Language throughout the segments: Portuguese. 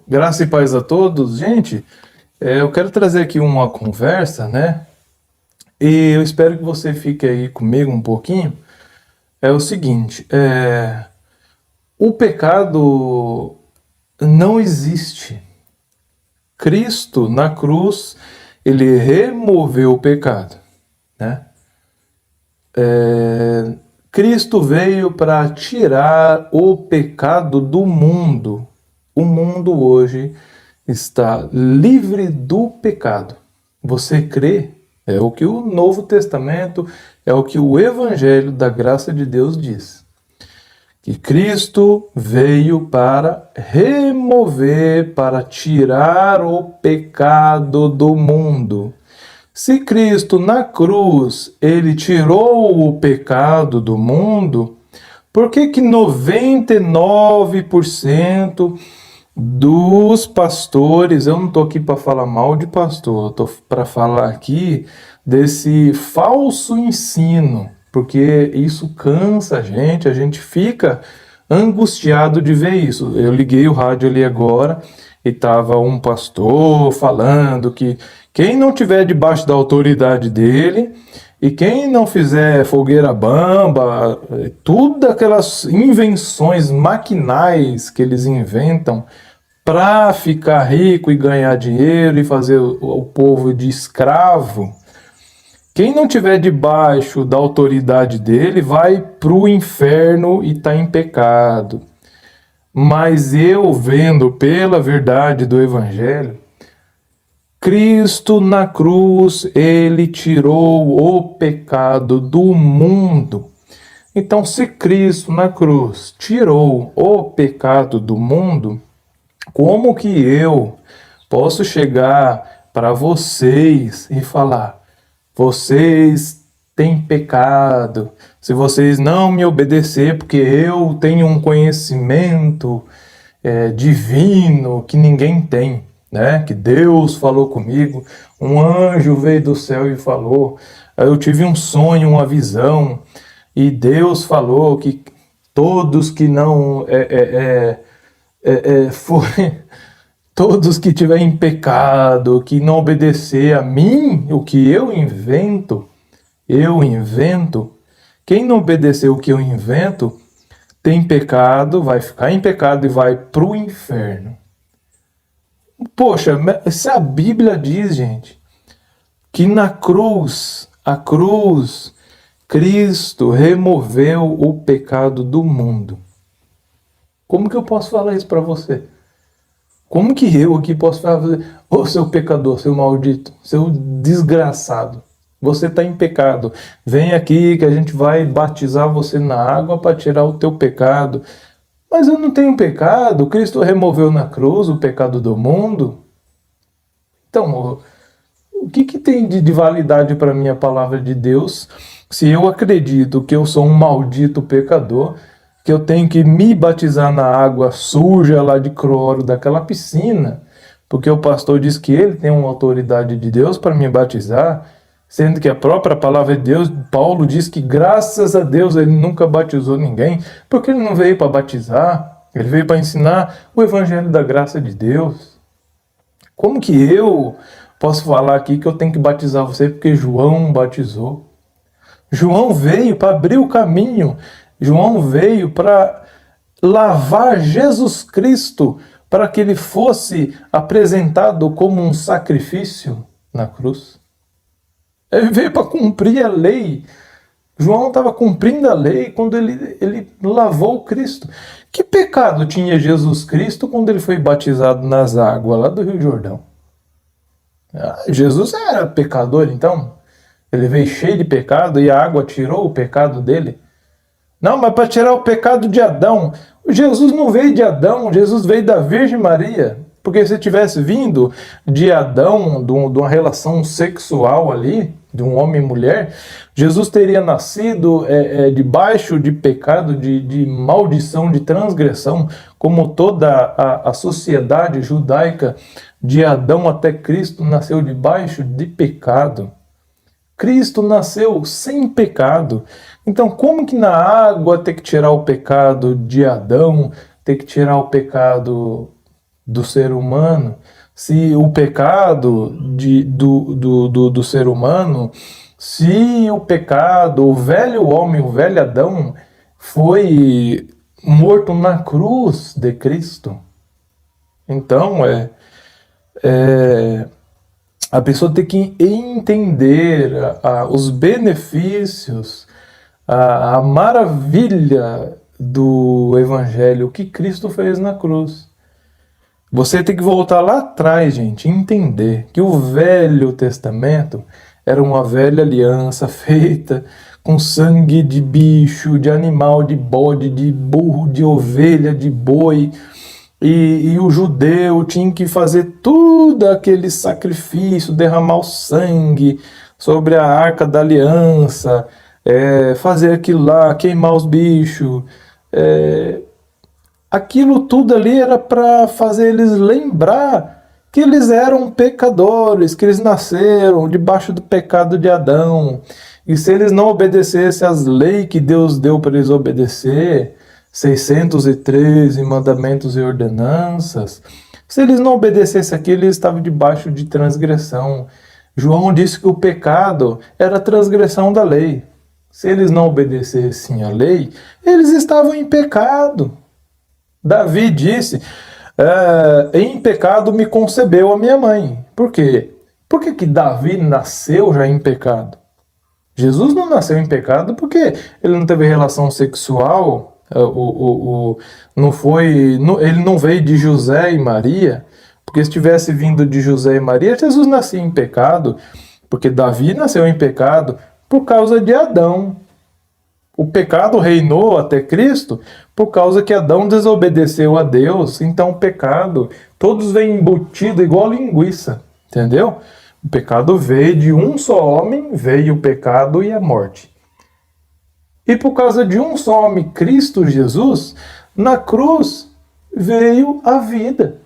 Graça e paz a todos. Gente, eu quero trazer aqui uma conversa, né? E eu espero que você fique aí comigo um pouquinho. É o seguinte, o pecado não existe. Cristo, na cruz, ele removeu o pecado, né? Cristo veio para tirar o pecado do mundo. O mundo hoje está livre do pecado. Você crê? É o que o Novo Testamento, é o que o Evangelho da graça de Deus diz. Que Cristo veio para remover, para tirar o pecado do mundo. Se Cristo na cruz, ele tirou o pecado do mundo, por que que 99% dos pastores, eu não estou aqui para falar mal de pastor, eu estou para falar aqui desse falso ensino, porque isso cansa a gente fica angustiado de ver isso. Eu liguei o rádio ali agora e estava um pastor falando que quem não tiver debaixo da autoridade dele e quem não fizer fogueira bamba, tudo aquelas invenções maquinais que eles inventam para ficar rico e ganhar dinheiro e fazer o povo de escravo, quem não tiver debaixo da autoridade dele vai para o inferno e está em pecado. Mas eu, vendo pela verdade do Evangelho, Cristo na cruz, ele tirou o pecado do mundo. Então, se Cristo na cruz tirou o pecado do mundo, como que eu posso chegar para vocês e falar: vocês têm pecado, se vocês não me obedecer, porque eu tenho um conhecimento divino que ninguém tem, né? Que Deus falou comigo, um anjo veio do céu e falou, eu tive um sonho, uma visão, e Deus falou que todos que não todos que tiverem pecado, que não obedecer a mim, o que eu invento, quem não obedecer o que eu invento, tem pecado, vai ficar em pecado e vai para o inferno. Poxa, se a Bíblia diz, gente, que na cruz, Cristo removeu o pecado do mundo. Como que eu posso falar isso para você? Como que eu aqui posso falar, ô seu pecador, seu maldito, seu desgraçado, você está em pecado, vem aqui que a gente vai batizar você na água para tirar o teu pecado. Mas eu não tenho pecado, Cristo removeu na cruz o pecado do mundo. Então, o que tem de validade para a minha palavra de Deus se eu acredito que eu sou um maldito pecador, que eu tenho que me batizar na água suja lá de cloro daquela piscina, porque o pastor diz que ele tem uma autoridade de Deus para me batizar, sendo que a própria palavra de Deus, Paulo diz que graças a Deus ele nunca batizou ninguém, porque ele não veio para batizar, ele veio para ensinar o evangelho da graça de Deus. Como que eu posso falar aqui que eu tenho que batizar você porque João batizou? João veio para abrir o caminho, João veio para lavar Jesus Cristo para que ele fosse apresentado como um sacrifício na cruz. Ele veio para cumprir a lei. João estava cumprindo a lei quando ele lavou Cristo. Que pecado tinha Jesus Cristo quando ele foi batizado nas águas lá do Rio Jordão? Jesus era pecador, então? Ele veio cheio de pecado e a água tirou o pecado dele? Não, mas para tirar o pecado de Adão. Jesus não veio de Adão, Jesus veio da Virgem Maria. Porque se tivesse vindo de Adão, de uma relação sexual ali, de um homem e mulher, Jesus teria nascido debaixo de pecado, de maldição, de transgressão, como toda a sociedade judaica, de Adão até Cristo, nasceu debaixo de pecado. Cristo nasceu sem pecado. Então, como que na água tem que tirar o pecado de Adão, tem que tirar o pecado do ser humano, se o pecado do ser humano, se o pecado, o velho homem, o velho Adão, foi morto na cruz de Cristo. Então, a pessoa tem que entender os benefícios, a maravilha do Evangelho, o que Cristo fez na cruz. Você tem que voltar lá atrás, gente, e entender que o Velho Testamento era uma velha aliança feita com sangue de bicho, de animal, de bode, de burro, de ovelha, de boi. E o judeu tinha que fazer tudo aquele sacrifício, derramar o sangue sobre a arca da aliança, fazer aquilo lá, queimar os bichos. Aquilo tudo ali era para fazer eles lembrar que eles eram pecadores, que eles nasceram debaixo do pecado de Adão. E se eles não obedecessem às leis que Deus deu para eles obedecer, 613 mandamentos e ordenanças, se eles não obedecessem aquilo, eles estavam debaixo de transgressão. João disse que o pecado era a transgressão da lei. Se eles não obedecessem à lei, eles estavam em pecado. Davi disse, em pecado me concebeu a minha mãe. Por quê? Por que Davi nasceu já em pecado? Jesus não nasceu em pecado porque ele não teve relação sexual, ele não veio de José e Maria, porque se tivesse vindo de José e Maria, Jesus nascia em pecado, porque Davi nasceu em pecado por causa de Adão. O pecado reinou até Cristo por causa que Adão desobedeceu a Deus. Então o pecado, todos vêm embutido igual linguiça, entendeu? O pecado veio de um só homem, veio o pecado e a morte. E por causa de um só homem, Cristo Jesus, na cruz veio a vida.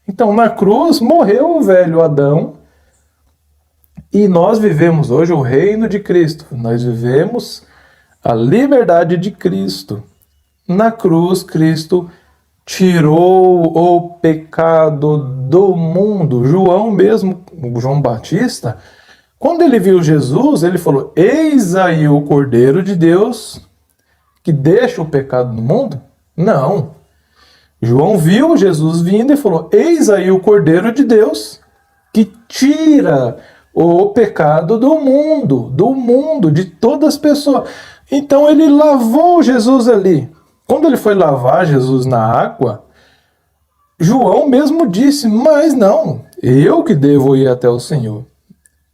Então na cruz morreu o velho Adão e nós vivemos hoje o reino de Cristo. Nós vivemos a liberdade de Cristo. Na cruz, Cristo tirou o pecado do mundo. João mesmo, João Batista, quando ele viu Jesus, ele falou, eis aí o Cordeiro de Deus que deixa o pecado no mundo? Não. João viu Jesus vindo e falou, eis aí o Cordeiro de Deus que tira o pecado do mundo, de todas as pessoas. Então ele lavou Jesus ali. Quando ele foi lavar Jesus na água, João mesmo disse, mas não, eu que devo ir até o Senhor.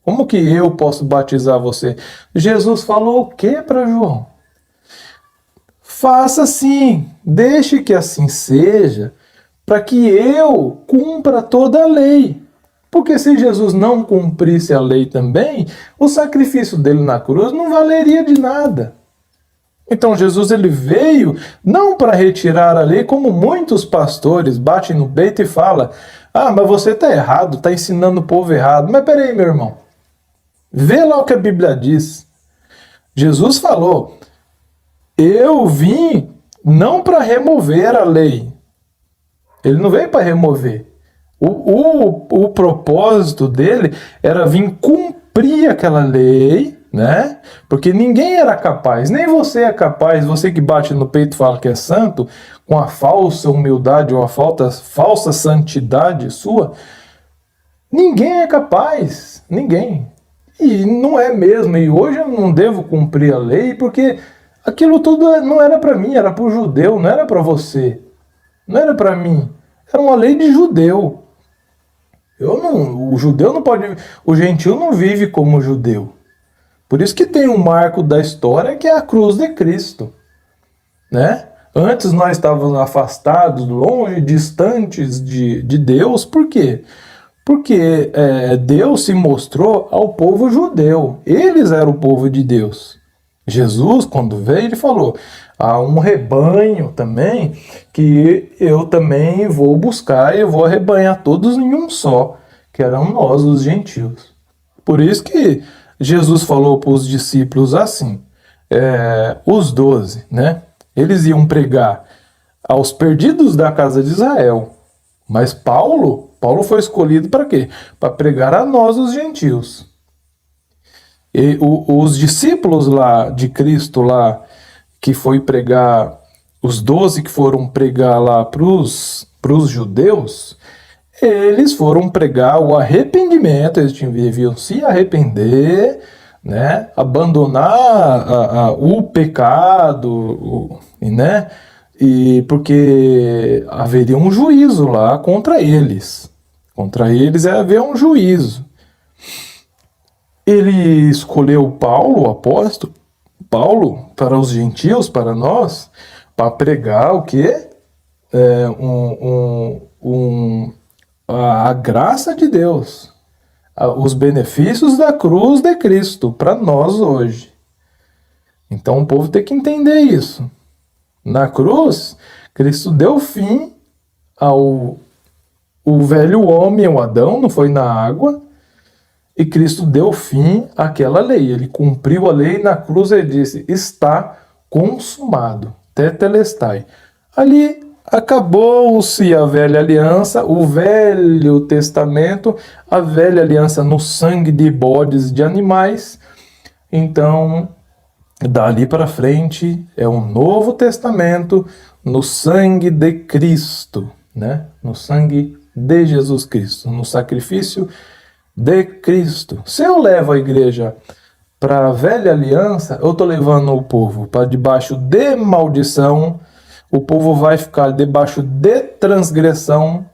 Como que eu posso batizar você? Jesus falou o que para João? Faça assim, deixe que assim seja, para que eu cumpra toda a lei. Porque se Jesus não cumprisse a lei também, o sacrifício dele na cruz não valeria de nada. Então Jesus ele veio não para retirar a lei, como muitos pastores batem no peito e falam, mas você está errado, está ensinando o povo errado. Mas peraí, meu irmão, vê lá o que a Bíblia diz. Jesus falou, eu vim não para remover a lei. Ele não veio para remover. O propósito dele era vir cumprir aquela lei, né? Porque ninguém era capaz, nem você é capaz, você que bate no peito e fala que é santo, com a falsa humildade ou a falsa santidade sua, ninguém é capaz, ninguém. E não é mesmo, e hoje eu não devo cumprir a lei, porque aquilo tudo não era para mim, era para o judeu, não era para você, não era para mim, era uma lei de judeu. O judeu não pode, o gentil não vive como judeu. Por isso que tem um marco da história que é a cruz de Cristo, né? Antes nós estávamos afastados, longe, distantes de Deus. Por quê? Porque Deus se mostrou ao povo judeu. Eles eram o povo de Deus. Jesus, quando veio, ele falou, há um rebanho também que eu também vou buscar e eu vou arrebanhar todos em um só, que eram nós, os gentios. Por isso que Jesus falou para os discípulos assim, os 12, né? Eles iam pregar aos perdidos da casa de Israel. Mas Paulo foi escolhido para quê? Para pregar a nós, os gentios. E os discípulos lá de Cristo lá, que foi pregar, os 12 que foram pregar lá para os judeus, eles foram pregar o arrependimento, eles deviam se arrepender, né? Abandonar o pecado, né? E porque haveria um juízo lá contra eles. Contra eles ia haver um juízo. Ele escolheu Paulo, o apóstolo, Paulo, para os gentios, para nós, para pregar o quê? A graça de Deus, os benefícios da cruz de Cristo para nós hoje. Então o povo tem que entender isso. Na cruz, Cristo deu fim ao velho homem, o Adão, não foi na água, e Cristo deu fim àquela lei. Ele cumpriu a lei na cruz e disse: está consumado, tetelestai. Ali acabou-se a velha aliança, o velho testamento, a velha aliança no sangue de bodes de animais. Então, dali para frente é um novo testamento no sangue de Cristo, né? No sangue de Jesus Cristo, no sacrifício de Cristo. Se eu levo a igreja para a velha aliança, eu estou levando o povo para debaixo de maldição, o povo vai ficar debaixo de transgressão.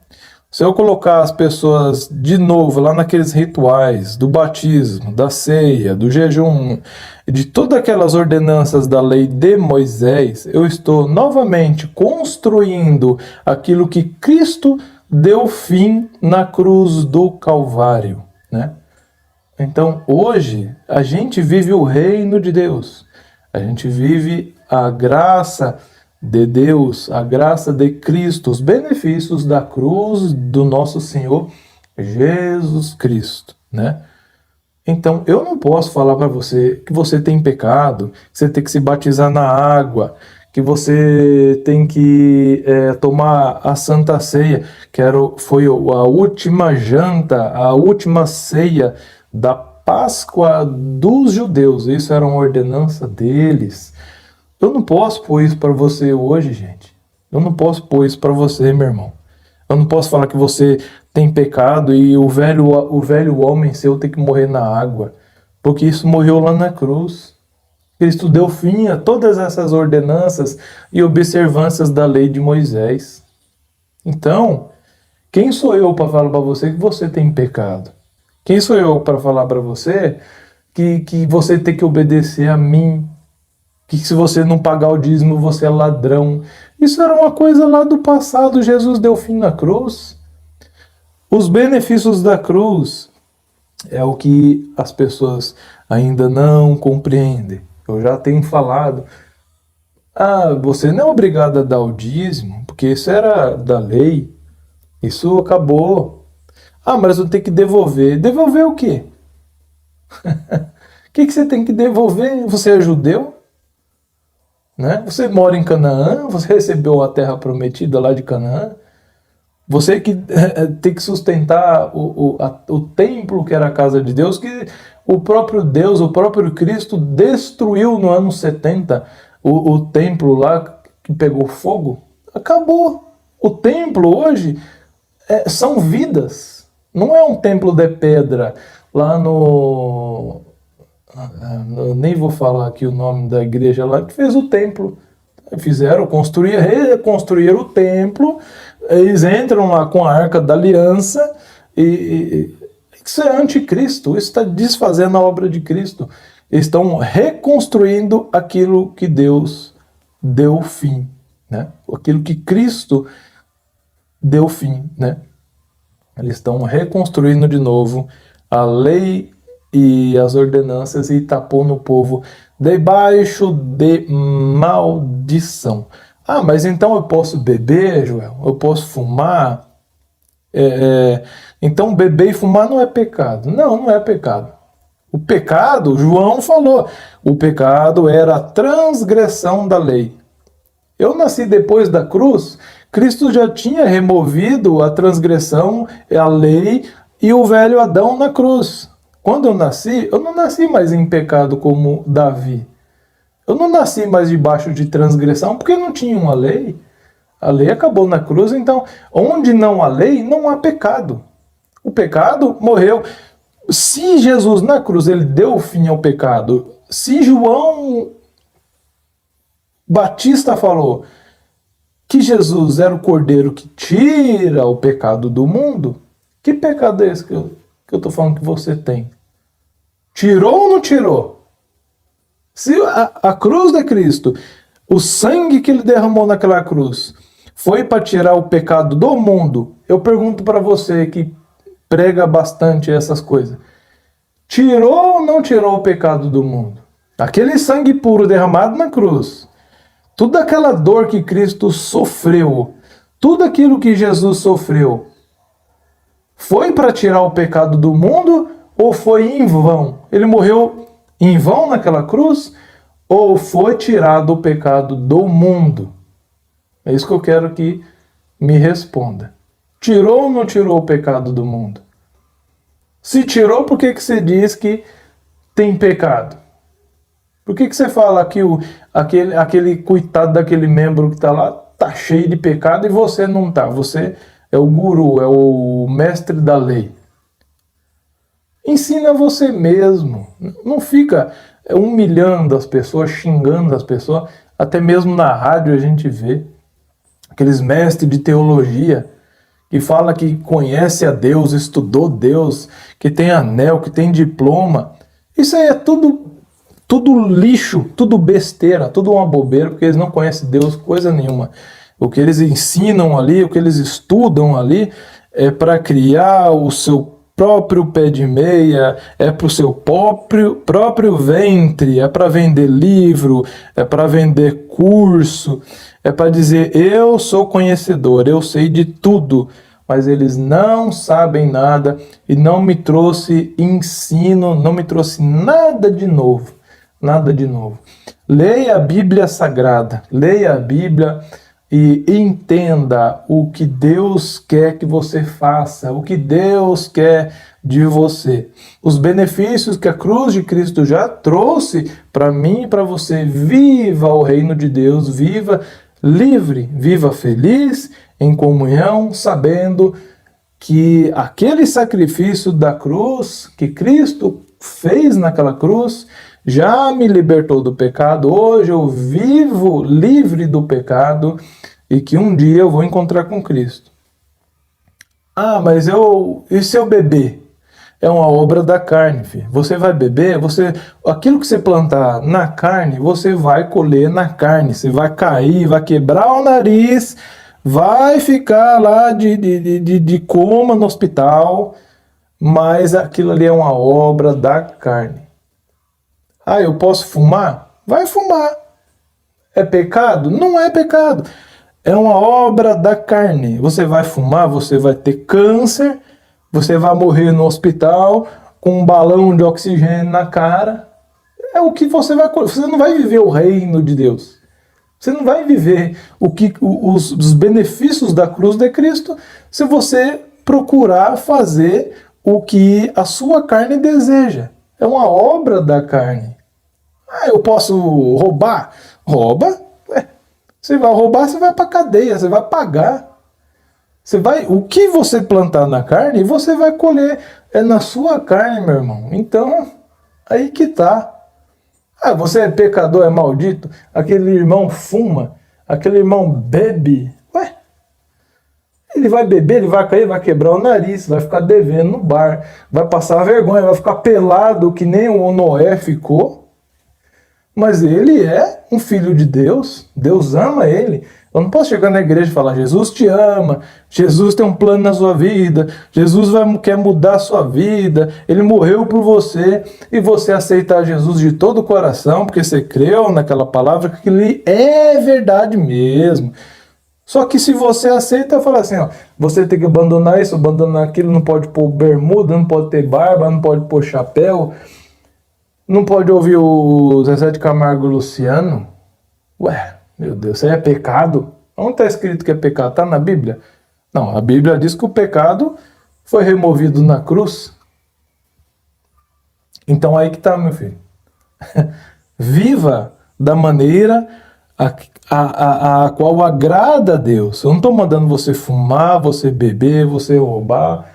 Se eu colocar as pessoas de novo lá naqueles rituais do batismo, da ceia, do jejum, de todas aquelas ordenanças da lei de Moisés, eu estou novamente construindo aquilo que Cristo deu fim na cruz do Calvário, né? Então, hoje, a gente vive o reino de Deus. A gente vive a graça de Deus, a graça de Cristo, os benefícios da cruz do nosso Senhor Jesus Cristo, né? Então, eu não posso falar para você que você tem pecado, que você tem que se batizar na água, que você tem que tomar a Santa Ceia, que foi a última janta, a última ceia da Páscoa dos judeus. Isso era uma ordenança deles. Eu não posso pôr isso para você hoje, gente. Eu não posso pôr isso para você, meu irmão. Eu não posso falar que você tem pecado e o velho homem seu tem que morrer na água, porque isso morreu lá na cruz. Cristo deu fim a todas essas ordenanças e observâncias da lei de Moisés. Então, quem sou eu para falar para você que você tem pecado? Quem sou eu para falar para você que você tem que obedecer a mim? Que se você não pagar o dízimo, você é ladrão. Isso era uma coisa lá do passado. Jesus deu fim na cruz. Os benefícios da cruz é o que as pessoas ainda não compreendem. Eu já tenho falado. Você não é obrigado a dar o dízimo, porque isso era da lei. Isso acabou. Mas eu tenho que devolver. Devolver o quê? O que você tem que devolver? Você é judeu? Né? Você mora em Canaã? Você recebeu a terra prometida lá de Canaã? Você que tem que sustentar o templo que era a casa de Deus, que o próprio Deus, o próprio Cristo destruiu no ano 70 o templo lá que pegou fogo. Acabou. O templo hoje são vidas. Não é um templo de pedra lá no... Eu nem vou falar aqui o nome da igreja lá que fez o templo. Reconstruíram o templo, eles entram lá com a Arca da Aliança e isso é anticristo, isso está desfazendo a obra de Cristo. Eles estão reconstruindo aquilo que Deus deu fim, né? Aquilo que Cristo deu fim, né? Eles estão reconstruindo de novo a lei e as ordenanças e tapou no povo debaixo de maldição. Mas então eu posso beber, Joel? Eu posso fumar? Então beber e fumar não é pecado. Não, não é pecado. O pecado, João falou, o pecado era a transgressão da lei. Eu nasci depois da cruz, Cristo já tinha removido a transgressão, a lei e o velho Adão na cruz. Quando eu não nasci mais em pecado como Davi. Eu não nasci mais debaixo de transgressão porque não tinha uma lei. A lei acabou na cruz, então onde não há lei, não há pecado. O pecado morreu. Se Jesus na cruz ele deu fim ao pecado, se João Batista falou que Jesus era o cordeiro que tira o pecado do mundo, que pecado é esse que eu estou falando que você tem? Tirou ou não tirou? Se a cruz de Cristo, o sangue que ele derramou naquela cruz, foi para tirar o pecado do mundo, eu pergunto para você que prega bastante essas coisas, tirou ou não tirou o pecado do mundo? Aquele sangue puro derramado na cruz, toda aquela dor que Cristo sofreu, tudo aquilo que Jesus sofreu, foi para tirar o pecado do mundo ou foi em vão? Ele morreu em vão naquela cruz ou foi tirado o pecado do mundo? É isso que eu quero que me responda. Tirou ou não tirou o pecado do mundo? Se tirou, por que você diz que tem pecado? Por que você fala que aquele coitado daquele membro que está lá está cheio de pecado e você não está? Você é o guru, é o mestre da lei. Ensina você mesmo. Não fica humilhando as pessoas, xingando as pessoas. Até mesmo na rádio a gente vê aqueles mestres de teologia que fala que conhece a Deus, estudou Deus, que tem anel, que tem diploma. Isso aí é tudo lixo, tudo besteira, tudo uma bobeira, porque eles não conhecem Deus coisa nenhuma. O que eles ensinam ali, o que eles estudam ali, é para criar o seu próprio pé de meia, é para o seu próprio ventre, é para vender livro, é para vender curso, é para dizer eu sou conhecedor, eu sei de tudo, mas eles não sabem nada e não me trouxe ensino, não me trouxe nada de novo, nada de novo. Leia a Bíblia Sagrada, leia a Bíblia e entenda o que Deus quer que você faça, o que Deus quer de você. Os benefícios que a cruz de Cristo já trouxe para mim e para você. Viva o reino de Deus, viva livre, viva feliz, em comunhão, sabendo que aquele sacrifício da cruz, que Cristo fez naquela cruz, já me libertou do pecado. Hoje eu vivo livre do pecado e que um dia eu vou encontrar com Cristo. Ah, mas e se eu beber? É uma obra da carne, filho. Você vai beber, aquilo que você plantar na carne, você vai colher na carne. Você vai cair, vai quebrar o nariz, vai ficar lá de coma no hospital, mas aquilo ali é uma obra da carne. Ah, eu posso fumar? Vai fumar. É pecado? Não é pecado. É uma obra da carne. Você vai fumar, você vai ter câncer, você vai morrer no hospital com um balão de oxigênio na cara. É o que você vai... Você não vai viver o reino de Deus. Você não vai viver os benefícios da cruz de Cristo se você procurar fazer o que a sua carne deseja. É uma obra da carne. Ah, eu posso roubar? Rouba. Você vai roubar, você vai para cadeia, você vai pagar. O que você plantar na carne, você vai colher. É na sua carne, meu irmão. Então, aí que tá. Ah, você é pecador, é maldito? Aquele irmão fuma, aquele irmão bebe. Ué, ele vai beber, ele vai cair, vai quebrar o nariz, vai ficar devendo no bar, vai passar vergonha, vai ficar pelado que nem o Noé ficou. Mas ele é um filho de Deus, Deus ama ele. Eu não posso chegar na igreja e falar, Jesus te ama, Jesus tem um plano na sua vida, Jesus quer mudar a sua vida, ele morreu por você, e você aceitar Jesus de todo o coração, porque você creu naquela palavra, que ele é verdade mesmo. Só que se você aceita, fala assim, ó, você tem que abandonar isso, abandonar aquilo, não pode pôr bermuda, não pode ter barba, não pode pôr chapéu, não pode ouvir o Zezé de Camargo e Luciano. Ué, meu Deus, isso aí é pecado? Onde está escrito que é pecado? Está na Bíblia? Não, a Bíblia diz que o pecado foi removido na cruz. Então aí que está, meu filho. Viva da maneira a qual agrada a Deus. Eu não estou mandando você fumar, você beber, você roubar.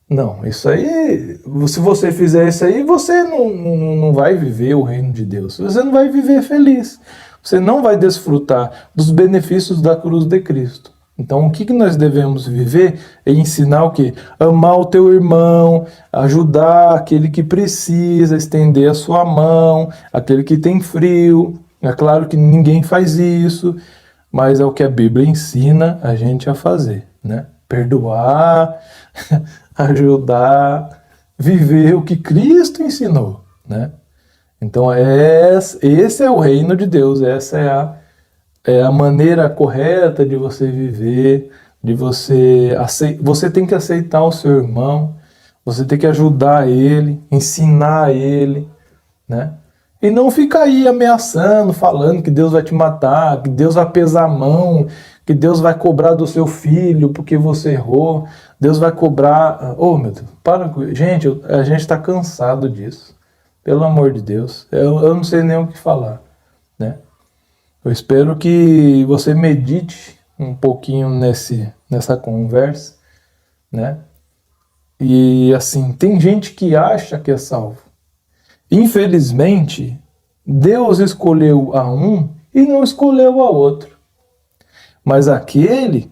Não, isso aí, se você fizer isso aí, você não vai viver o reino de Deus. Você não vai viver feliz. Você não vai desfrutar dos benefícios da cruz de Cristo. Então, o que nós devemos viver é ensinar o quê? Amar o teu irmão, ajudar aquele que precisa, estender a sua mão, aquele que tem frio. É claro que ninguém faz isso, mas é o que a Bíblia ensina a gente a fazer, né? Perdoar, ajudar, viver o que Cristo ensinou, né? Então, esse é o reino de Deus, essa é a maneira correta de você viver, de você tem que aceitar o seu irmão, você tem que ajudar ele, ensinar ele, né? E não ficar aí ameaçando, falando que Deus vai te matar, que Deus vai pesar a mão, que Deus vai cobrar do seu filho porque você errou, Deus vai cobrar... Oh, meu Deus, para com... Gente, a gente está cansado disso. Pelo amor de Deus, eu não sei nem o que falar, né? Eu espero que você medite um pouquinho nessa conversa, né? E assim, tem gente que acha que é salvo. Infelizmente, Deus escolheu a um e não escolheu a outro. Mas aquele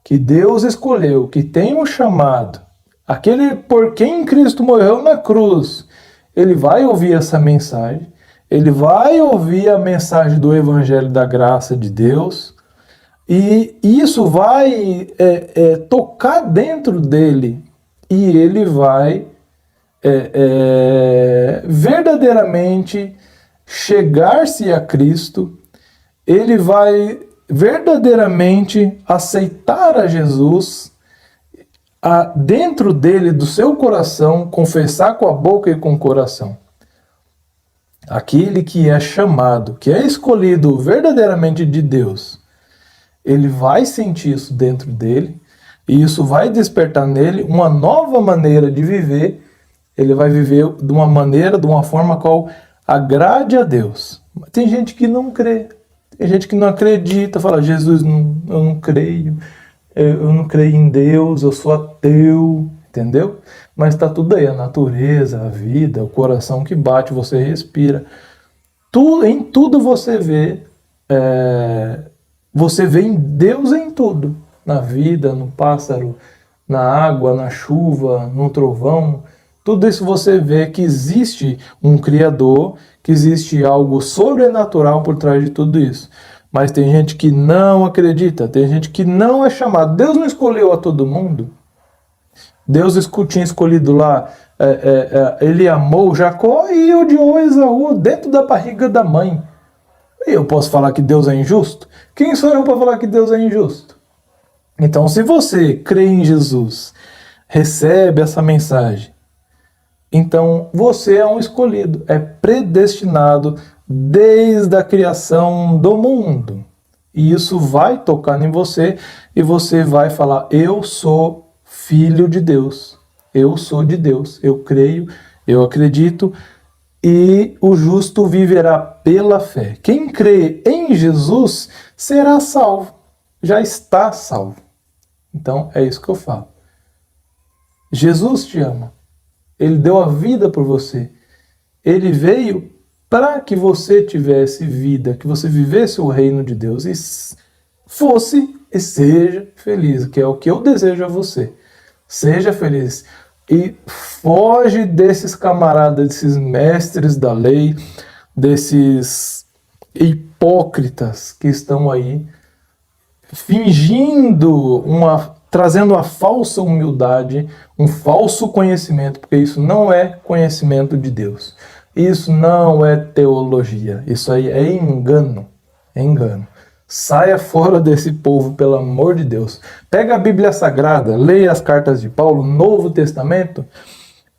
que Deus escolheu, que tem um chamado, aquele por quem Cristo morreu na cruz, ele vai ouvir essa mensagem, ele vai ouvir a mensagem do Evangelho da Graça de Deus, e isso vai tocar dentro dele, e ele vai verdadeiramente chegar-se a Cristo, ele vai verdadeiramente aceitar a Jesus, dentro dele, do seu coração, confessar com a boca e com o coração. Aquele que é chamado, que é escolhido verdadeiramente de Deus, ele vai sentir isso dentro dele, e isso vai despertar nele uma nova maneira de viver. Ele vai viver de uma maneira, de uma forma qual agrade a Deus. Tem gente que não crê, tem gente que não acredita, fala, Jesus, eu não creio, eu não creio em Deus, eu sou ateu, entendeu? Mas está tudo aí, a natureza, a vida, o coração que bate, você respira. Em tudo você vê em Deus em tudo. Na vida, no pássaro, na água, na chuva, no trovão. Tudo isso você vê que existe um Criador, que existe algo sobrenatural por trás de tudo isso. Mas tem gente que não acredita, tem gente que não é chamado. Deus não escolheu a todo mundo. Deus tinha escolhido lá, ele amou Jacó e odiou Esaú dentro da barriga da mãe. E eu posso falar que Deus é injusto? Quem sou eu para falar que Deus é injusto? Então, se você crê em Jesus, recebe essa mensagem, então você é um escolhido, é predestinado desde a criação do mundo. E isso vai tocar em você e você vai falar, eu sou filho de Deus, eu sou de Deus, eu creio, eu acredito, e o justo viverá pela fé. Quem crê em Jesus será salvo, já está salvo. Então é isso que eu falo. Jesus te ama, ele deu a vida por você, ele veio para que você tivesse vida, que você vivesse o reino de Deus e fosse e seja feliz, que é o que eu desejo a você. Seja feliz e foge desses camaradas, desses mestres da lei, desses hipócritas que estão aí fingindo trazendo uma falsa humildade, um falso conhecimento, porque isso não é conhecimento de Deus. Isso não é teologia. Isso aí é engano. É engano. Saia fora desse povo, pelo amor de Deus. Pega a Bíblia Sagrada, leia as cartas de Paulo, Novo Testamento,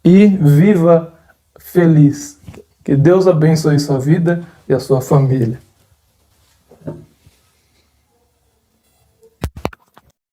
e viva feliz. Que Deus abençoe sua vida e a sua família.